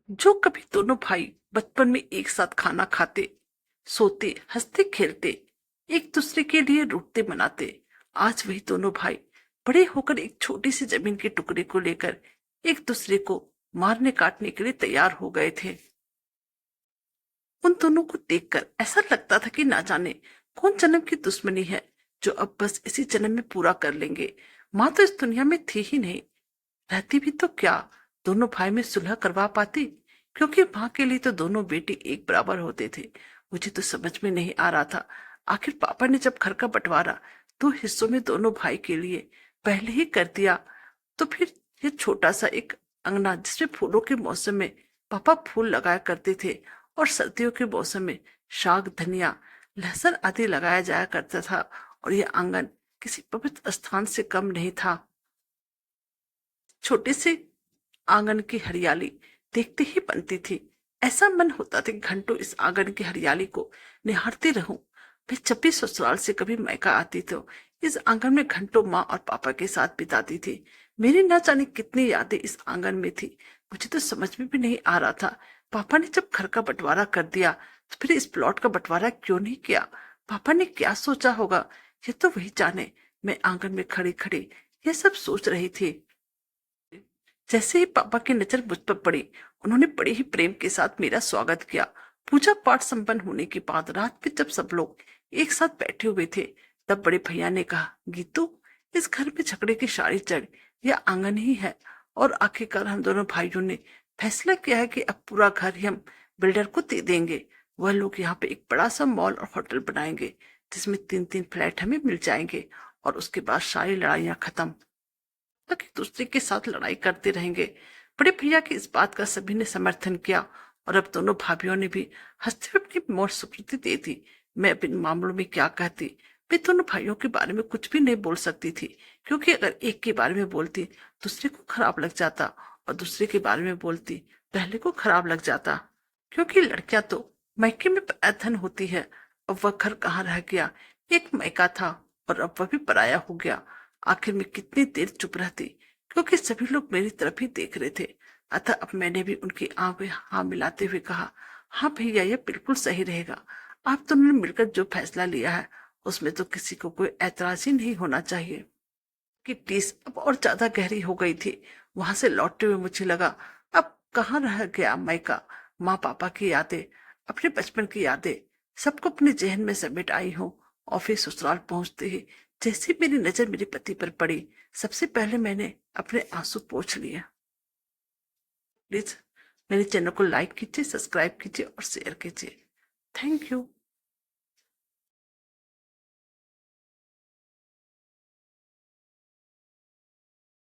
जो कभी दोनों भाई बचपन में एक साथ खाना खाते, सोते, हंसते खेलते, एक दूसरे के लिए रूठते मनाते, आज वही दोनों भाई बड़े होकर एक छोटी सी जमीन के टुकड़े को लेकर एक दूसरे को मारने काटने के लिए तैयार हो गए थे। उन दोनों को देखकर ऐसा लगता था कि ना जाने कौन जन्म की दुश्मनी है जो अब बस इसी जन्म में पूरा कर लेंगे। माँ तो इस दुनिया में थी ही नहीं, रहती भी तो क्या दोनों भाई में सुलह करवा पाती, क्योंकि माँ के लिए तो दोनों बेटे एक बराबर होते थे। मुझे तो समझ में नहीं आ रहा था, आखिर पापा ने जब घर का बंटवारा दो हिस्सों में दोनों भाई के लिए पहले ही कर दिया, तो फिर ये छोटा सा एक अंगना जिसमें फूलों के मौसम में पापा फूल लगाया करते थे और सर्दियों के मौसम में शाक, धनिया, लहसुन आदि लगाया जाया करता था, और यह आंगन किसी पवित्र स्थान से कम नहीं था। छोटे से आंगन की हरियाली देखते ही बनती थी। ऐसा मन होता था कि घंटों इस आंगन की हरियाली को निहारती रहूं। मैं जब भी ससुराल से कभी मायका आती तो इस आंगन में घंटों माँ और पापा के साथ बिताती थी। मेरी न जाने कितनी यादें इस आंगन में थी। मुझे तो समझ में भी नहीं आ रहा था, पापा ने जब घर का बंटवारा कर दिया तो फिर इस प्लॉट का बंटवारा क्यों नहीं किया। पापा ने क्या सोचा होगा, ये तो वही जाने। मैं आंगन में खड़ी खड़ी ये सब सोच रही थी। जैसे ही पापा की नजर मुझ पर पड़ी, उन्होंने बड़े ही प्रेम के साथ मेरा स्वागत किया। पूजा पाठ संपन्न होने के बाद रात में जब सब लोग एक साथ बैठे हुए थे, तब बड़े भैया ने कहा, गीतू, इस घर में झगड़े की सारी जड़ यह आंगन ही है, और आखिरकार हम दोनों भाइयों ने फैसला किया है कि अब पूरा घर ही हम बिल्डर को दे देंगे। वह लोग यहाँ पे एक बड़ा सा मॉल और होटल बनाएंगे जिसमें 3-3 फ्लैट हमें मिल जाएंगे, और उसके बाद सारी लड़ाइयां खत्म, तक एक दूसरे के साथ लड़ाई करते रहेंगे। बड़े भैया की इस बात का सभी ने समर्थन किया, और अब दोनों भाभीियों ने भी हंसते हुए अपनी मौत स्वीकृति दे दी। मैं अब इन मामलों में क्या कहती। मैं दोनों भाइयों के बारे में कुछ भी नहीं बोल सकती थी, क्योंकि अगर एक के बारे में बोलती दूसरे को खराब लग जाता, और दूसरे के बारे में बोलती पहले को खराब लग जाता। क्योंकि लड़कियां तो मायके में धन होती है। अब वह घर कहाँ रह गया, एक मायका था और अब वह भी पराया हो गया। आखिर में कितनी देर चुप रहती, क्योंकि सभी लोग मेरी तरफ ही देख रहे थे। अतः अब मैंने भी उनकी आंख में हाँ मिलाते हुए कहा, हाँ भैया, यह बिल्कुल सही रहेगा। आप दोनों ने मिलकर जो फैसला लिया है उसमें तो किसी को कोई ऐतराज ही नहीं होना चाहिए। कि टीस अब और ज्यादा गहरी हो गई थी। वहां से लौटते हुए मुझे लगा, अब कहाँ रह गया मायका, माँ पापा की यादें, अपने बचपन की यादें, सबको अपने जहन में समेट आई हूँ। और फिर ससुराल पहुंचते ही जैसे मेरी नजर मेरे पति पर पड़ी, सबसे पहले मैंने अपने आंसू पोंछ लिए। प्लीज मेरे चैनल को लाइक कीजिए, सब्सक्राइब कीजिए और शेयर कीजिए। Thank you.